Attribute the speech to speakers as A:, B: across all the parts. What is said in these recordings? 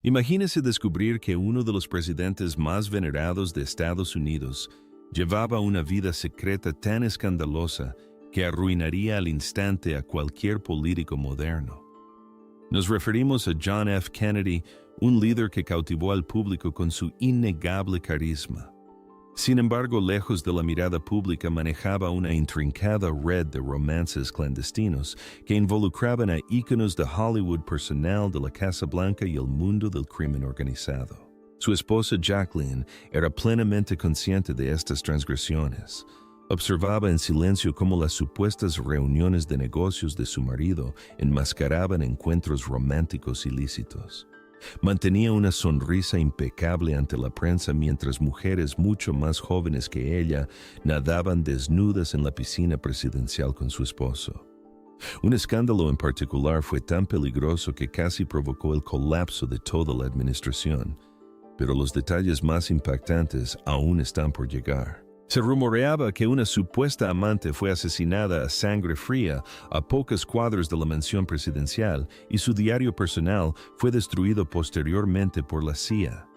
A: Imagínese descubrir que uno de los presidentes más venerados de Estados Unidos llevaba una vida secreta tan escandalosa que arruinaría al instante a cualquier político moderno. Nos referimos a John F. Kennedy, un líder que cautivó al público con su innegable carisma. Sin embargo, lejos de la mirada pública, manejaba una intrincada red de romances clandestinos que involucraban a íconos de Hollywood, personal de la Casa Blanca y el mundo del crimen organizado. Su esposa Jacqueline era plenamente consciente de estas transgresiones. Observaba en silencio cómo las supuestas reuniones de negocios de su marido enmascaraban encuentros románticos ilícitos. Mantenía una sonrisa impecable ante la prensa mientras mujeres mucho más jóvenes que ella nadaban desnudas en la piscina presidencial con su esposo. Un escándalo en particular fue tan peligroso que casi provocó el colapso de toda la administración, pero los detalles más impactantes aún están por llegar. Se rumoreaba que una supuesta amante fue asesinada a sangre fría a pocas cuadras de la mansión presidencial y su diario personal fue destruido posteriormente por la CIA.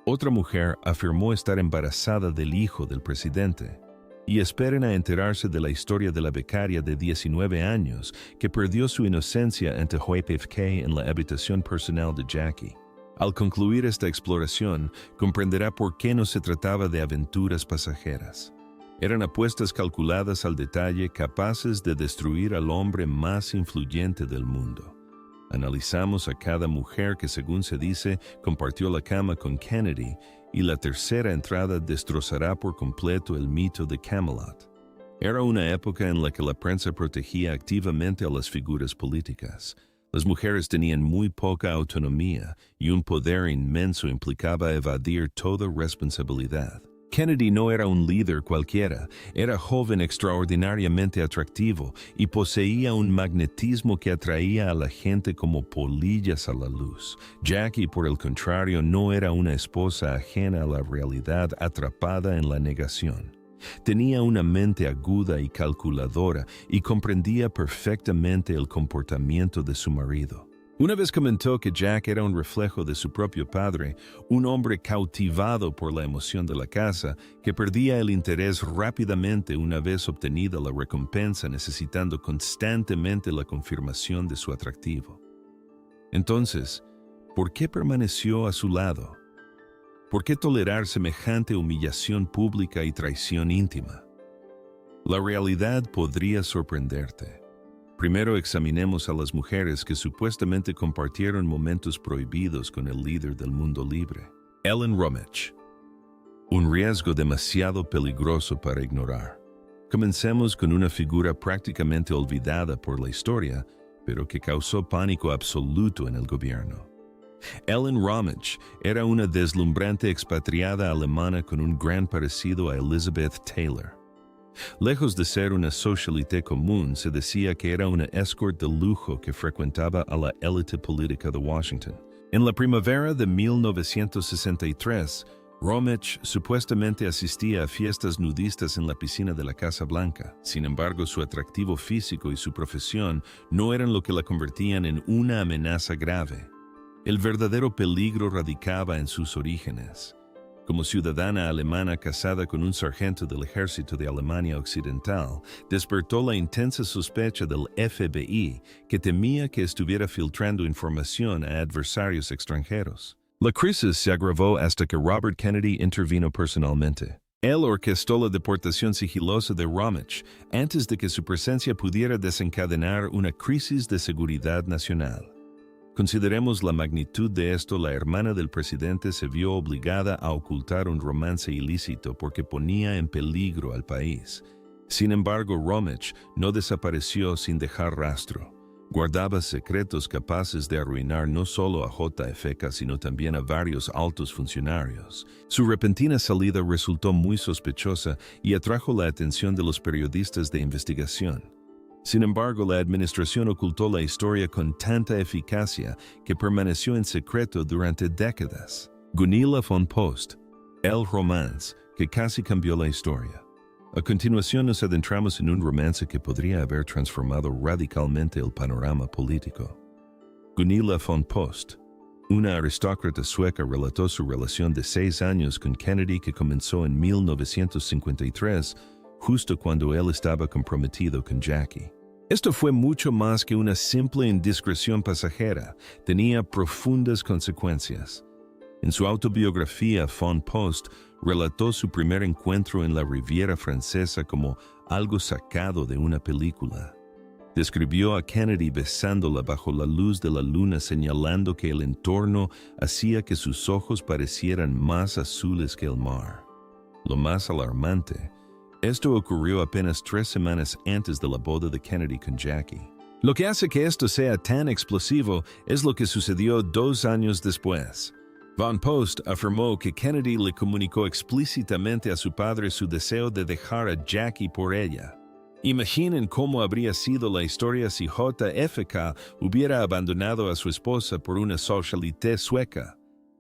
A: Otra mujer afirmó estar embarazada del hijo del presidente. Y esperen a enterarse de la historia de la becaria de 19 años que perdió su inocencia ante JFK en la habitación personal de Jackie. Al concluir esta exploración, comprenderá por qué no se trataba de aventuras pasajeras. Eran apuestas calculadas al detalle, capaces de destruir al hombre más influyente del mundo. Analizamos a cada mujer que, según se dice, compartió la cama con Kennedy, y la tercera entrada destrozará por completo el mito de Camelot. Era una época en la que la prensa protegía activamente a las figuras políticas. Las mujeres tenían muy poca autonomía y un poder inmenso implicaba evadir toda responsabilidad. Kennedy no era un líder cualquiera, era joven extraordinariamente atractivo y poseía un magnetismo que atraía a la gente como polillas a la luz. Jackie, por el contrario, no era una esposa ajena a la realidad, atrapada en la negación. Tenía una mente aguda y calculadora y comprendía perfectamente el comportamiento de su marido. Una vez comentó que Jack era un reflejo de su propio padre, un hombre cautivado por la emoción de la casa, que perdía el interés rápidamente una vez obtenida la recompensa, necesitando constantemente la confirmación de su atractivo. Entonces, ¿por qué permaneció a su lado? ¿Por qué tolerar semejante humillación pública y traición íntima? La realidad podría sorprenderte. Primero examinemos a las mujeres que supuestamente compartieron momentos prohibidos con el líder del mundo libre. Ellen Romich. Un riesgo demasiado peligroso para ignorar. Comencemos con una figura prácticamente olvidada por la historia, pero que causó pánico absoluto en el gobierno. Ellen Romich era una deslumbrante expatriada alemana con un gran parecido a Elizabeth Taylor. Lejos de ser una socialité común, se decía que era una escort de lujo que frecuentaba a la élite política de Washington. En la primavera de 1963, Romich supuestamente asistía a fiestas nudistas en la piscina de la Casa Blanca. Sin embargo, su atractivo físico y su profesión no eran lo que la convertían en una amenaza grave. El verdadero peligro radicaba en sus orígenes. Como ciudadana alemana casada con un sargento del ejército de Alemania Occidental, despertó la intensa sospecha del FBI, que temía que estuviera filtrando información a adversarios extranjeros. La crisis se agravó hasta que Robert Kennedy intervino personalmente. Él orquestó la deportación sigilosa de Romich antes de que su presencia pudiera desencadenar una crisis de seguridad nacional. Consideremos la magnitud de esto. La hermana del presidente se vio obligada a ocultar un romance ilícito porque ponía en peligro al país. Sin embargo, Romich no desapareció sin dejar rastro. Guardaba secretos capaces de arruinar no solo a JFK, sino también a varios altos funcionarios. Su repentina salida resultó muy sospechosa y atrajo la atención de los periodistas de investigación. Sin embargo, la administración ocultó la historia con tanta eficacia que permaneció en secreto durante décadas. Gunilla von Post, el romance que casi cambió la historia. A continuación nos adentramos en un romance que podría haber transformado radicalmente el panorama político. Gunilla von Post. Una aristócrata sueca relató su relación de 6 años con Kennedy que comenzó en 1953, justo cuando él estaba comprometido con Jackie. Esto fue mucho más que una simple indiscreción pasajera, tenía profundas consecuencias. En su autobiografía, Von Post relató su primer encuentro en la Riviera Francesa como algo sacado de una película. Describió a Kennedy besándola bajo la luz de la luna, señalando que el entorno hacía que sus ojos parecieran más azules que el mar. Lo más alarmante, esto ocurrió apenas 3 semanas antes de la boda de Kennedy con Jackie. Lo que hace que esto sea tan explosivo es lo que sucedió 2 años después. Von Post afirmó que Kennedy le comunicó explícitamente a su padre su deseo de dejar a Jackie por ella. Imaginen cómo habría sido la historia si JFK hubiera abandonado a su esposa por una socialité sueca.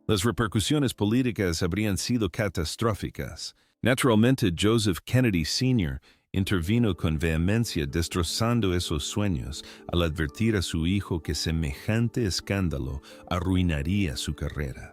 A: Las repercusiones políticas habrían sido catastróficas. Naturalmente, Joseph Kennedy Sr. intervino con vehemencia destrozando esos sueños al advertir a su hijo que semejante escándalo arruinaría su carrera.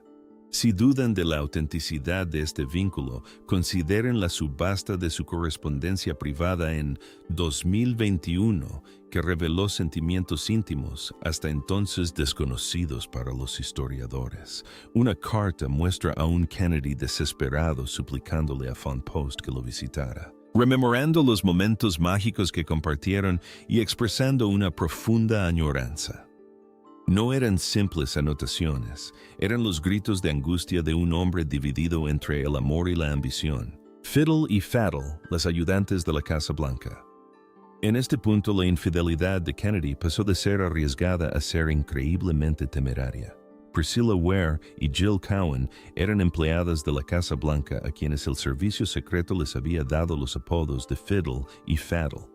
A: Si dudan de la autenticidad de este vínculo, consideren la subasta de su correspondencia privada en 2021 que reveló sentimientos íntimos, hasta entonces desconocidos para los historiadores. Una carta muestra a un Kennedy desesperado suplicándole a Von Post que lo visitara, rememorando los momentos mágicos que compartieron y expresando una profunda añoranza. No eran simples anotaciones, eran los gritos de angustia de un hombre dividido entre el amor y la ambición. Fiddle y Faddle, las ayudantes de la Casa Blanca. En este punto, la infidelidad de Kennedy pasó de ser arriesgada a ser increíblemente temeraria. Priscilla Ware y Jill Cowan eran empleadas de la Casa Blanca a quienes el servicio secreto les había dado los apodos de Fiddle y Faddle.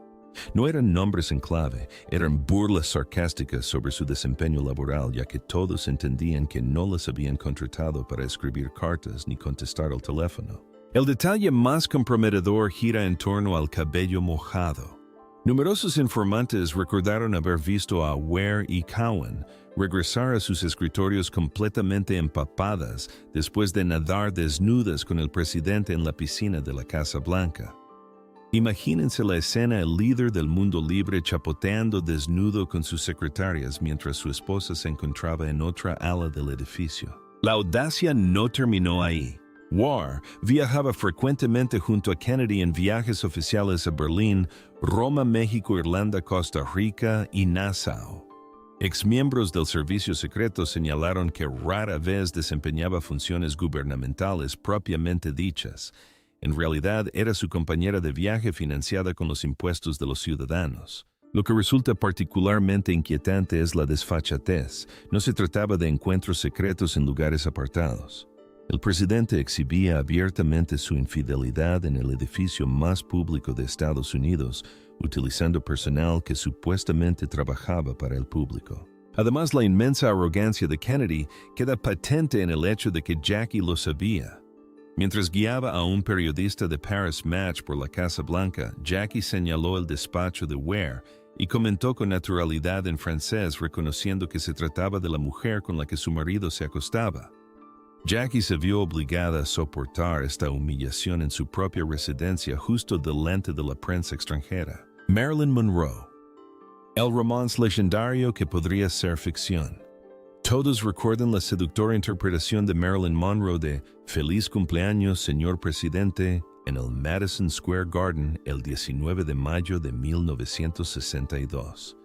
A: No eran nombres en clave, eran burlas sarcásticas sobre su desempeño laboral, ya que todos entendían que no las habían contratado para escribir cartas ni contestar al teléfono. El detalle más comprometedor gira en torno al cabello mojado. Numerosos informantes recordaron haber visto a Ware y Cowan regresar a sus escritorios completamente empapadas después de nadar desnudas con el presidente en la piscina de la Casa Blanca. Imagínense la escena: el líder del mundo libre chapoteando desnudo con sus secretarias mientras su esposa se encontraba en otra ala del edificio. La audacia no terminó ahí. Ware viajaba frecuentemente junto a Kennedy en viajes oficiales a Berlín, Roma, México, Irlanda, Costa Rica y Nassau. Exmiembros del servicio secreto señalaron que rara vez desempeñaba funciones gubernamentales propiamente dichas. En realidad, era su compañera de viaje financiada con los impuestos de los ciudadanos. Lo que resulta particularmente inquietante es la desfachatez. No se trataba de encuentros secretos en lugares apartados. El presidente exhibía abiertamente su infidelidad en el edificio más público de Estados Unidos, utilizando personal que supuestamente trabajaba para el público. Además, la inmensa arrogancia de Kennedy queda patente en el hecho de que Jackie lo sabía. Mientras guiaba a un periodista de Paris Match por la Casa Blanca, Jackie señaló el despacho de Ware y comentó con naturalidad en francés, reconociendo que se trataba de la mujer con la que su marido se acostaba. Jackie se vio obligada a soportar esta humillación en su propia residencia justo delante de la prensa extranjera. Marilyn Monroe. El romance legendario que podría ser ficción. Todos recuerdan la seductora interpretación de Marilyn Monroe de Feliz cumpleaños, señor presidente, en el Madison Square Garden el 19 de mayo de 1962.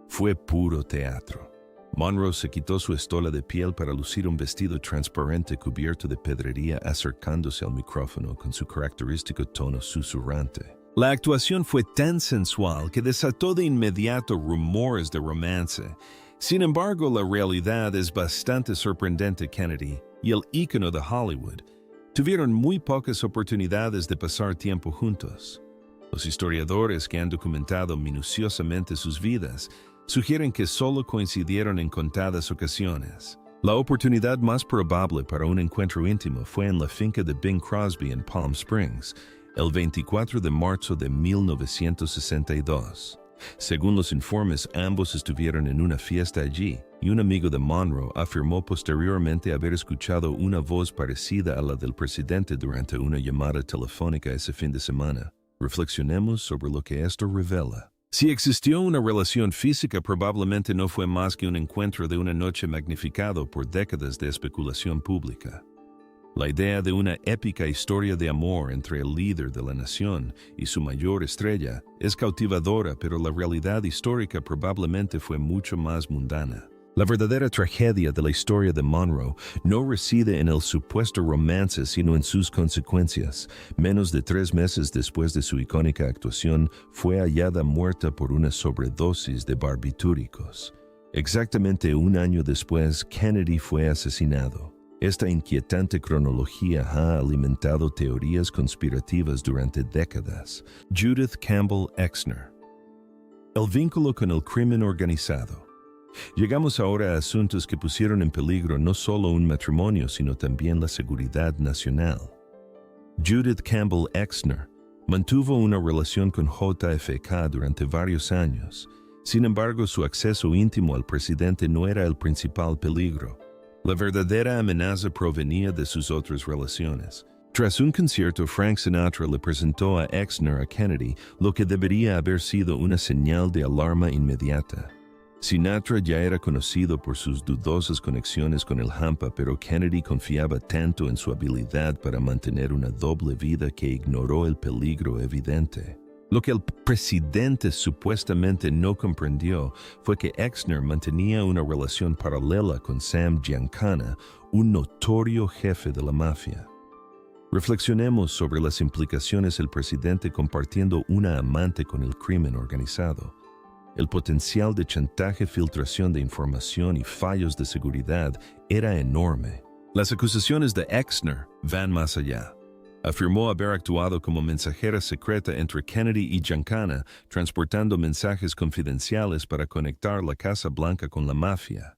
A: Fue puro teatro. Monroe se quitó su estola de piel para lucir un vestido transparente cubierto de pedrería, acercándose al micrófono con su característico tono susurrante. La actuación fue tan sensual que desató de inmediato rumores de romance. Sin embargo, la realidad es bastante sorprendente. Kennedy y el ícono de Hollywood tuvieron muy pocas oportunidades de pasar tiempo juntos. Los historiadores que han documentado minuciosamente sus vidas sugieren que solo coincidieron en contadas ocasiones. La oportunidad más probable para un encuentro íntimo fue en la finca de Bing Crosby en Palm Springs, el 24 de marzo de 1962. Según los informes, ambos estuvieron en una fiesta allí, y un amigo de Monroe afirmó posteriormente haber escuchado una voz parecida a la del presidente durante una llamada telefónica ese fin de semana. Reflexionemos sobre lo que esto revela. Si existió una relación física, probablemente no fue más que un encuentro de una noche magnificado por décadas de especulación pública. La idea de una épica historia de amor entre el líder de la nación y su mayor estrella es cautivadora, pero la realidad histórica probablemente fue mucho más mundana. La verdadera tragedia de la historia de Monroe no reside en el supuesto romance, sino en sus consecuencias. Menos de 3 meses después de su icónica actuación, fue hallada muerta por una sobredosis de barbitúricos. Exactamente un año después, Kennedy fue asesinado. Esta inquietante cronología ha alimentado teorías conspirativas durante décadas. Judith Campbell Exner. El vínculo con el crimen organizado. Llegamos ahora a asuntos que pusieron en peligro no solo un matrimonio, sino también la seguridad nacional. Judith Campbell Exner mantuvo una relación con JFK durante varios años. Sin embargo, su acceso íntimo al presidente no era el principal peligro. La verdadera amenaza provenía de sus otras relaciones. Tras un concierto, Frank Sinatra le presentó a Exner a Kennedy, lo que debería haber sido una señal de alarma inmediata. Sinatra ya era conocido por sus dudosas conexiones con el Hampa, pero Kennedy confiaba tanto en su habilidad para mantener una doble vida que ignoró el peligro evidente. Lo que el presidente supuestamente no comprendió fue que Exner mantenía una relación paralela con Sam Giancana, un notorio jefe de la mafia. Reflexionemos sobre las implicaciones del presidente compartiendo una amante con el crimen organizado. El potencial de chantaje, filtración de información y fallos de seguridad era enorme. Las acusaciones de Exner van más allá. Afirmó haber actuado como mensajera secreta entre Kennedy y Giancana, transportando mensajes confidenciales para conectar la Casa Blanca con la mafia.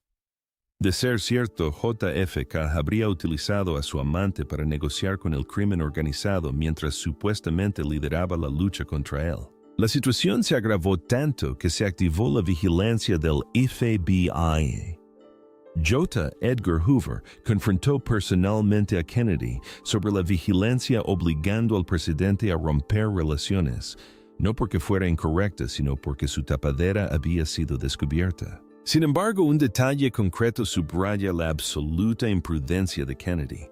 A: De ser cierto, JFK habría utilizado a su amante para negociar con el crimen organizado mientras supuestamente lideraba la lucha contra él. La situación se agravó tanto que se activó la vigilancia del FBI. J. Edgar Hoover confrontó personalmente a Kennedy sobre la vigilancia, obligando al presidente a romper relaciones, no porque fuera incorrecta, sino porque su tapadera había sido descubierta. Sin embargo, un detalle concreto subraya la absoluta imprudencia de Kennedy.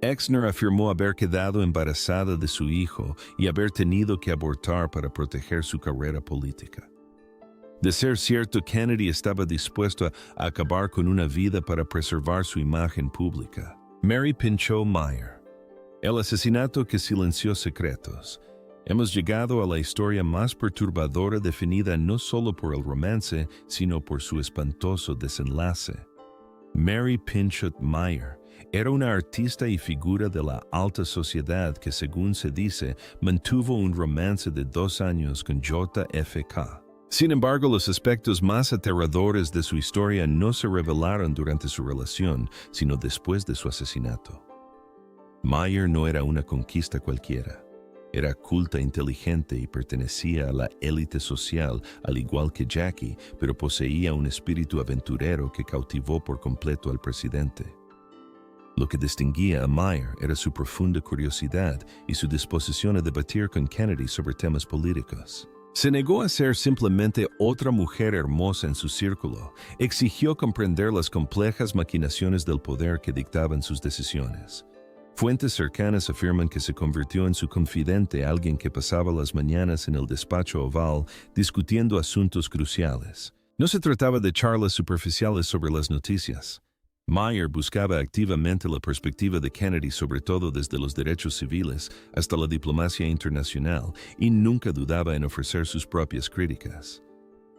A: Exner afirmó haber quedado embarazada de su hijo y haber tenido que abortar para proteger su carrera política. De ser cierto, Kennedy estaba dispuesto a acabar con una vida para preservar su imagen pública. Mary Pinchot Meyer. El asesinato que silenció secretos. Hemos llegado a la historia más perturbadora, definida no solo por el romance, sino por su espantoso desenlace. Mary Pinchot Meyer era una artista y figura de la alta sociedad que, según se dice, mantuvo un romance de 2 años con JFK. Sin embargo, los aspectos más aterradores de su historia no se revelaron durante su relación, sino después de su asesinato. Meyer no era una conquista cualquiera. Era culta, inteligente y pertenecía a la élite social, al igual que Jackie, pero poseía un espíritu aventurero que cautivó por completo al presidente. Lo que distinguía a Meyer era su profunda curiosidad y su disposición a debatir con Kennedy sobre temas políticos. Se negó a ser simplemente otra mujer hermosa en su círculo. Exigió comprender las complejas maquinaciones del poder que dictaban sus decisiones. Fuentes cercanas afirman que se convirtió en su confidente, alguien que pasaba las mañanas en el despacho oval discutiendo asuntos cruciales. No se trataba de charlas superficiales sobre las noticias. Meyer buscaba activamente la perspectiva de Kennedy, sobre todo desde los derechos civiles hasta la diplomacia internacional, y nunca dudaba en ofrecer sus propias críticas.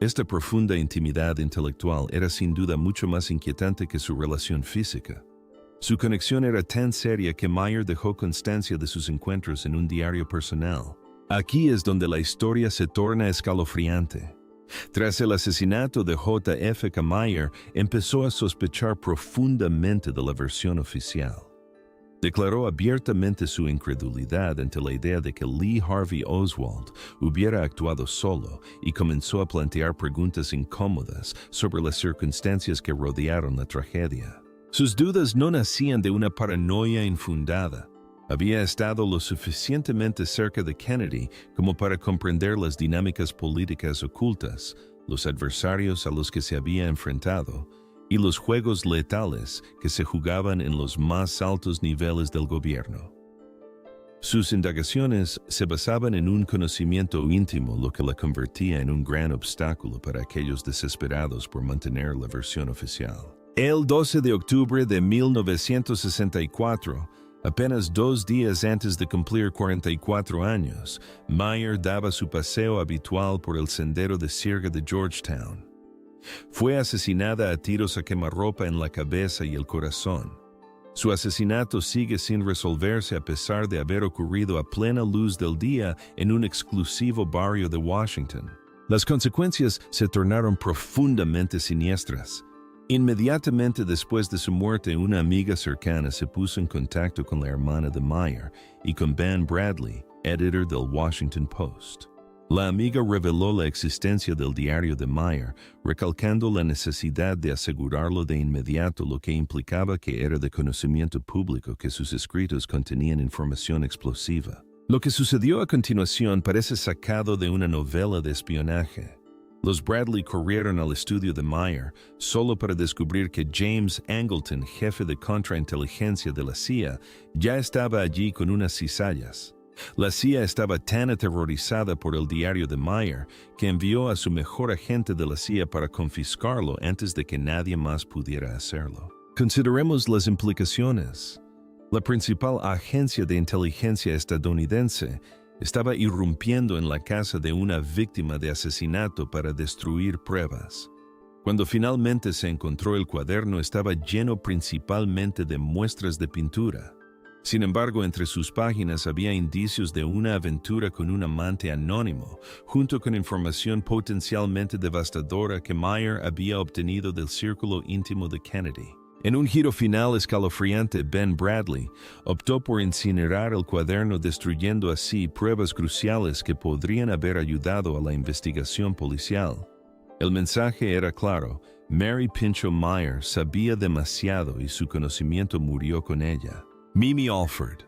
A: Esta profunda intimidad intelectual era sin duda mucho más inquietante que su relación física. Su conexión era tan seria que Meyer dejó constancia de sus encuentros en un diario personal. Aquí es donde la historia se torna escalofriante. Tras el asesinato de JFK, Meyer empezó a sospechar profundamente de la versión oficial. Declaró abiertamente su incredulidad ante la idea de que Lee Harvey Oswald hubiera actuado solo y comenzó a plantear preguntas incómodas sobre las circunstancias que rodearon la tragedia. Sus dudas no nacían de una paranoia infundada. Había estado lo suficientemente cerca de Kennedy como para comprender las dinámicas políticas ocultas, los adversarios a los que se había enfrentado, y los juegos letales que se jugaban en los más altos niveles del gobierno. Sus indagaciones se basaban en un conocimiento íntimo, lo que la convertía en un gran obstáculo para aquellos desesperados por mantener la versión oficial. El 12 de octubre de 1964, apenas 2 días antes de cumplir 44 años, Meyer daba su paseo habitual por el sendero de sierra de Georgetown. Fue asesinada a tiros a quemarropa en la cabeza y el corazón. Su asesinato sigue sin resolverse a pesar de haber ocurrido a plena luz del día en un exclusivo barrio de Washington. Las consecuencias se tornaron profundamente siniestras. Inmediatamente después de su muerte, una amiga cercana se puso en contacto con la hermana de Meyer y con Ben Bradley, editor del Washington Post. La amiga reveló la existencia del diario de Meyer, recalcando la necesidad de asegurarlo de inmediato, lo que implicaba que era de conocimiento público que sus escritos contenían información explosiva. Lo que sucedió a continuación parece sacado de una novela de espionaje. Los Bradley corrieron al estudio de Meyer solo para descubrir que James Angleton, jefe de contrainteligencia de la CIA, ya estaba allí con unas cizallas. La CIA estaba tan aterrorizada por el diario de Meyer que envió a su mejor agente de la CIA para confiscarlo antes de que nadie más pudiera hacerlo. Consideremos las implicaciones. La principal agencia de inteligencia estadounidense estaba irrumpiendo en la casa de una víctima de asesinato para destruir pruebas. Cuando finalmente se encontró el cuaderno, estaba lleno principalmente de muestras de pintura. Sin embargo, entre sus páginas había indicios de una aventura con un amante anónimo, junto con información potencialmente devastadora que Meyer había obtenido del círculo íntimo de Kennedy. En un giro final escalofriante, Ben Bradley optó por incinerar el cuaderno, destruyendo así pruebas cruciales que podrían haber ayudado a la investigación policial. El mensaje era claro: Mary Pinchot Meyer sabía demasiado y su conocimiento murió con ella. Mimi Alford.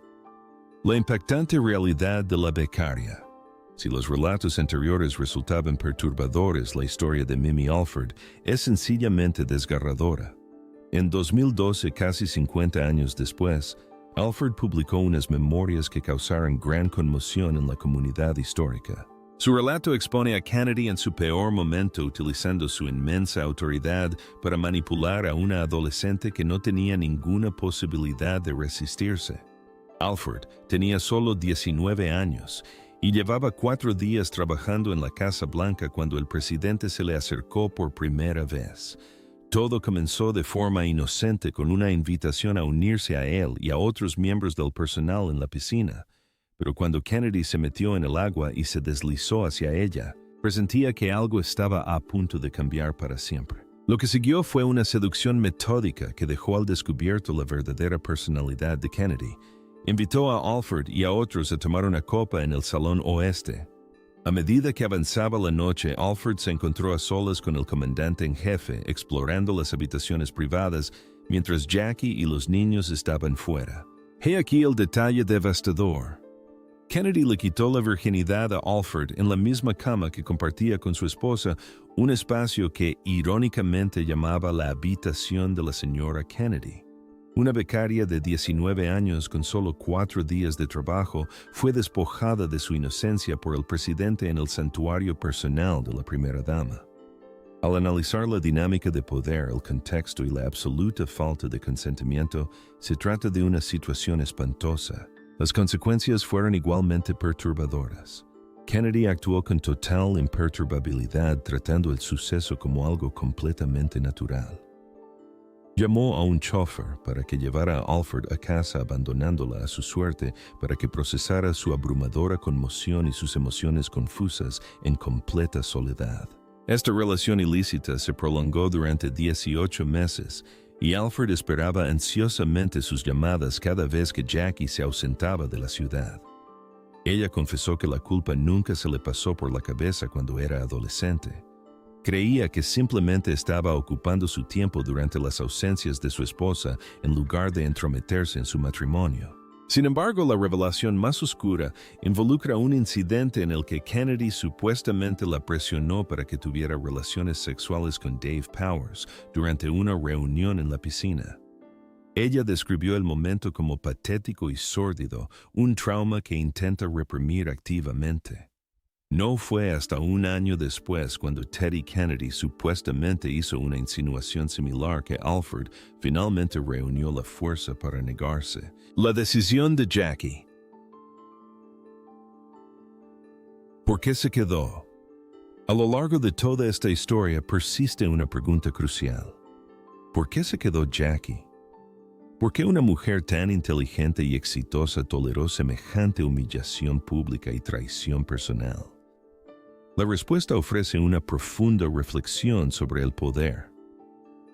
A: La impactante realidad de la becaria. Si los relatos anteriores resultaban perturbadores, la historia de Mimi Alford es sencillamente desgarradora. En 2012, casi 50 años después, Alford publicó unas memorias que causaron gran conmoción en la comunidad histórica. Su relato expone a Kennedy en su peor momento, utilizando su inmensa autoridad para manipular a una adolescente que no tenía ninguna posibilidad de resistirse. Alford tenía solo 19 años y llevaba 4 días trabajando en la Casa Blanca cuando el presidente se le acercó por primera vez. Todo comenzó de forma inocente con una invitación a unirse a él y a otros miembros del personal en la piscina. Pero cuando Kennedy se metió en el agua y se deslizó hacia ella, presentía que algo estaba a punto de cambiar para siempre. Lo que siguió fue una seducción metódica que dejó al descubierto la verdadera personalidad de Kennedy. Invitó a Alford y a otros a tomar una copa en el Salón Oeste. A medida que avanzaba la noche, Alford se encontró a solas con el comandante en jefe, explorando las habitaciones privadas, mientras Jackie y los niños estaban fuera. He aquí el detalle devastador. Kennedy le quitó la virginidad a Alford en la misma cama que compartía con su esposa, un espacio que irónicamente llamaba la habitación de la señora Kennedy. Una becaria de 19 años con solo 4 días de trabajo fue despojada de su inocencia por el presidente en el santuario personal de la primera dama. Al analizar la dinámica de poder, el contexto y la absoluta falta de consentimiento, se trata de una situación espantosa. Las consecuencias fueron igualmente perturbadoras. Kennedy actuó con total imperturbabilidad, tratando el suceso como algo completamente natural. Llamó a un chofer para que llevara a Alford a casa, abandonándola a su suerte para que procesara su abrumadora conmoción y sus emociones confusas en completa soledad. Esta relación ilícita se prolongó durante 18 meses y Alfred esperaba ansiosamente sus llamadas cada vez que Jackie se ausentaba de la ciudad. Ella confesó que la culpa nunca se le pasó por la cabeza cuando era adolescente. Creía que simplemente estaba ocupando su tiempo durante las ausencias de su esposa en lugar de entrometerse en su matrimonio. Sin embargo, la revelación más oscura involucra un incidente en el que Kennedy supuestamente la presionó para que tuviera relaciones sexuales con Dave Powers durante una reunión en la piscina. Ella describió el momento como patético y sórdido, un trauma que intenta reprimir activamente. No fue hasta un año después cuando Teddy Kennedy supuestamente hizo una insinuación similar que Alfred finalmente reunió la fuerza para negarse. La decisión de Jackie. ¿Por qué se quedó? A lo largo de toda esta historia persiste una pregunta crucial. ¿Por qué se quedó Jackie? ¿Por qué una mujer tan inteligente y exitosa toleró semejante humillación pública y traición personal? La respuesta ofrece una profunda reflexión sobre el poder,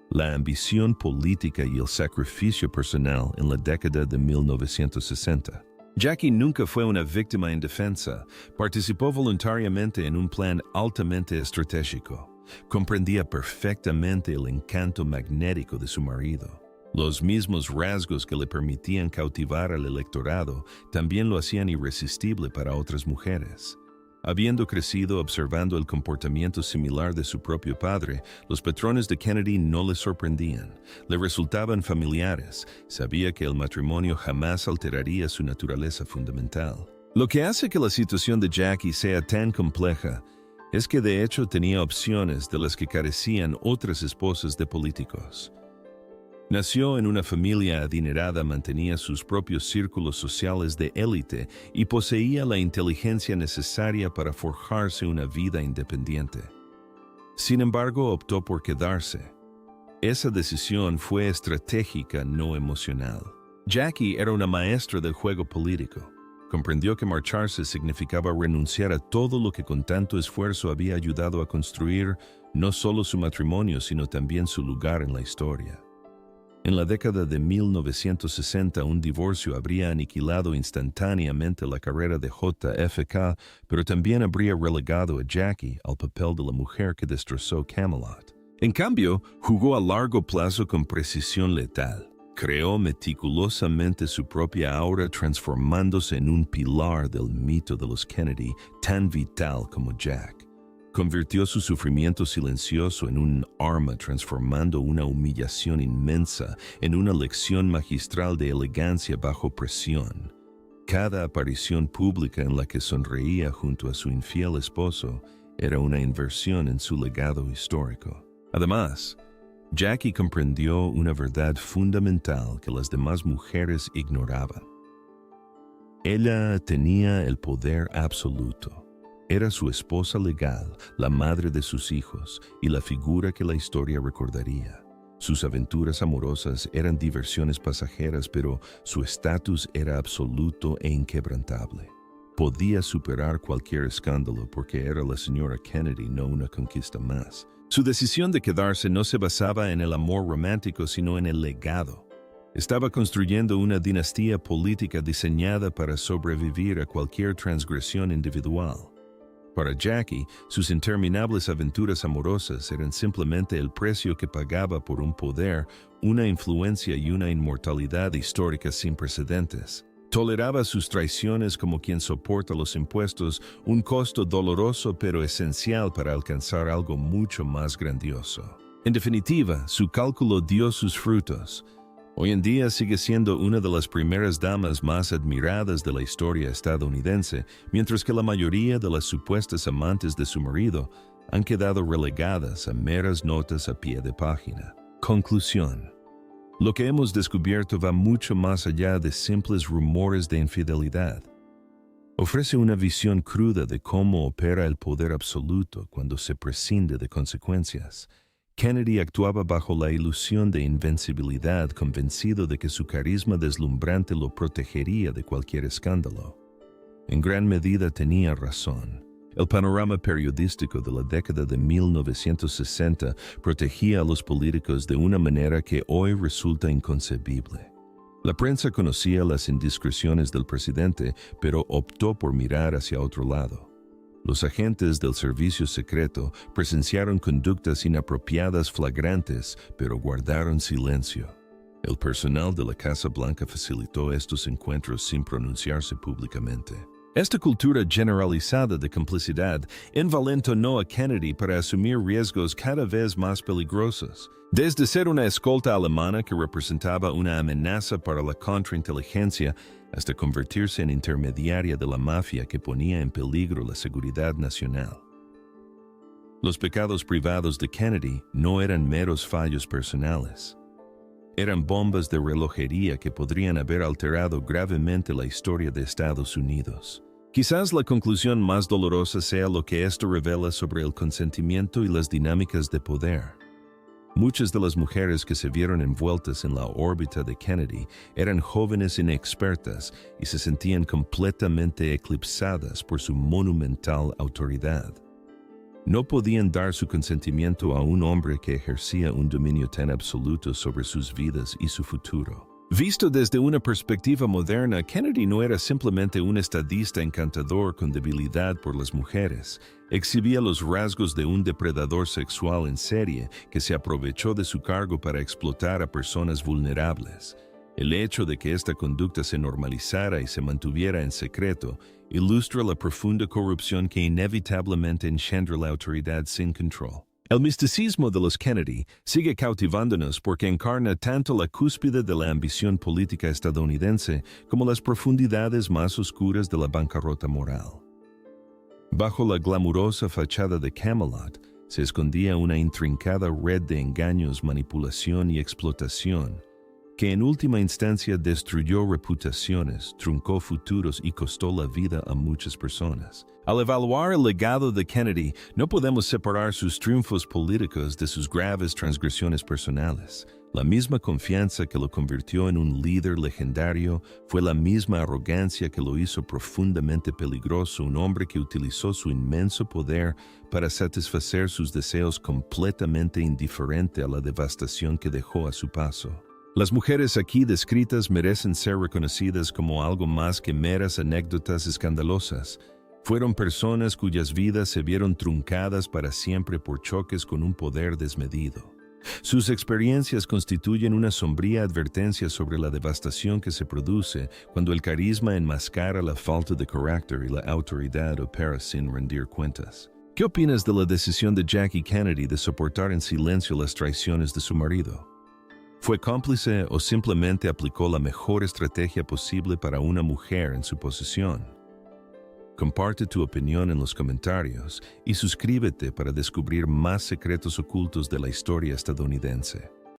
A: la ambición política y el sacrificio personal en la década de 1960. Jackie nunca fue una víctima indefensa, participó voluntariamente en un plan altamente estratégico, comprendía perfectamente el encanto magnético de su marido. Los mismos rasgos que le permitían cautivar al electorado también lo hacían irresistible para otras mujeres. Habiendo crecido observando el comportamiento similar de su propio padre, los patrones de Kennedy no le sorprendían, le resultaban familiares, sabía que el matrimonio jamás alteraría su naturaleza fundamental. Lo que hace que la situación de Jackie sea tan compleja es que de hecho tenía opciones de las que carecían otras esposas de políticos. Nació en una familia adinerada, mantenía sus propios círculos sociales de élite y poseía la inteligencia necesaria para forjarse una vida independiente. Sin embargo, optó por quedarse. Esa decisión fue estratégica, no emocional. Jackie era una maestra del juego político. Comprendió que marcharse significaba renunciar a todo lo que con tanto esfuerzo había ayudado a construir no solo su matrimonio, sino también su lugar en la historia. En la década de 1960, un divorcio habría aniquilado instantáneamente la carrera de JFK, pero también habría relegado a Jackie al papel de la mujer que destrozó Camelot. En cambio, jugó a largo plazo con precisión letal. Creó meticulosamente su propia aura, transformándose en un pilar del mito de los Kennedy, tan vital como Jack. Convirtió su sufrimiento silencioso en un arma, transformando una humillación inmensa en una lección magistral de elegancia bajo presión. Cada aparición pública en la que sonreía junto a su infiel esposo era una inversión en su legado histórico. Además, Jackie comprendió una verdad fundamental que las demás mujeres ignoraban. Ella tenía el poder absoluto. Era su esposa legal, la madre de sus hijos y la figura que la historia recordaría. Sus aventuras amorosas eran diversiones pasajeras, pero su estatus era absoluto e inquebrantable. Podía superar cualquier escándalo porque era la señora Kennedy, no una conquista más. Su decisión de quedarse no se basaba en el amor romántico, sino en el legado. Estaba construyendo una dinastía política diseñada para sobrevivir a cualquier transgresión individual. Para Jackie, sus interminables aventuras amorosas eran simplemente el precio que pagaba por un poder, una influencia y una inmortalidad histórica sin precedentes. Toleraba sus traiciones como quien soporta los impuestos, un costo doloroso pero esencial para alcanzar algo mucho más grandioso. En definitiva, su cálculo dio sus frutos. Hoy en día sigue siendo una de las primeras damas más admiradas de la historia estadounidense, mientras que la mayoría de las supuestas amantes de su marido han quedado relegadas a meras notas a pie de página. Conclusión. Lo que hemos descubierto va mucho más allá de simples rumores de infidelidad. Ofrece una visión cruda de cómo opera el poder absoluto cuando se prescinde de consecuencias. Kennedy actuaba bajo la ilusión de invencibilidad, convencido de que su carisma deslumbrante lo protegería de cualquier escándalo. En gran medida tenía razón. El panorama periodístico de la década de 1960 protegía a los políticos de una manera que hoy resulta inconcebible. La prensa conocía las indiscreciones del presidente, pero optó por mirar hacia otro lado. Los agentes del servicio secreto presenciaron conductas inapropiadas flagrantes, pero guardaron silencio. El personal de la Casa Blanca facilitó estos encuentros sin pronunciarse públicamente. Esta cultura generalizada de complicidad envalentonó a Kennedy para asumir riesgos cada vez más peligrosos. Desde ser una escolta alemana que representaba una amenaza para la contrainteligencia hasta convertirse en intermediaria de la mafia que ponía en peligro la seguridad nacional. Los pecados privados de Kennedy no eran meros fallos personales. Eran bombas de relojería que podrían haber alterado gravemente la historia de Estados Unidos. Quizás la conclusión más dolorosa sea lo que esto revela sobre el consentimiento y las dinámicas de poder. Muchas de las mujeres que se vieron envueltas en la órbita de Kennedy eran jóvenes inexpertas y se sentían completamente eclipsadas por su monumental autoridad. No podían dar su consentimiento a un hombre que ejercía un dominio tan absoluto sobre sus vidas y su futuro. Visto desde una perspectiva moderna, Kennedy no era simplemente un estadista encantador con debilidad por las mujeres. Exhibía los rasgos de un depredador sexual en serie que se aprovechó de su cargo para explotar a personas vulnerables. El hecho de que esta conducta se normalizara y se mantuviera en secreto ilustra la profunda corrupción que inevitablemente engendra la autoridad sin control. El misticismo de los Kennedy sigue cautivándonos porque encarna tanto la cúspide de la ambición política estadounidense como las profundidades más oscuras de la bancarrota moral. Bajo la glamurosa fachada de Camelot se escondía una intrincada red de engaños, manipulación y explotación que en última instancia destruyó reputaciones, truncó futuros y costó la vida a muchas personas. Al evaluar el legado de Kennedy, no podemos separar sus triunfos políticos de sus graves transgresiones personales. La misma confianza que lo convirtió en un líder legendario fue la misma arrogancia que lo hizo profundamente peligroso, un hombre que utilizó su inmenso poder para satisfacer sus deseos completamente indiferente a la devastación que dejó a su paso. Las mujeres aquí descritas merecen ser reconocidas como algo más que meras anécdotas escandalosas. Fueron personas cuyas vidas se vieron truncadas para siempre por choques con un poder desmedido. Sus experiencias constituyen una sombría advertencia sobre la devastación que se produce cuando el carisma enmascara la falta de carácter y la autoridad opera sin rendir cuentas. ¿Qué opinas de la decisión de Jackie Kennedy de soportar en silencio las traiciones de su marido? ¿Fue cómplice o simplemente aplicó la mejor estrategia posible para una mujer en su posición? Comparte tu opinión en los comentarios y suscríbete para descubrir más secretos ocultos de la historia estadounidense.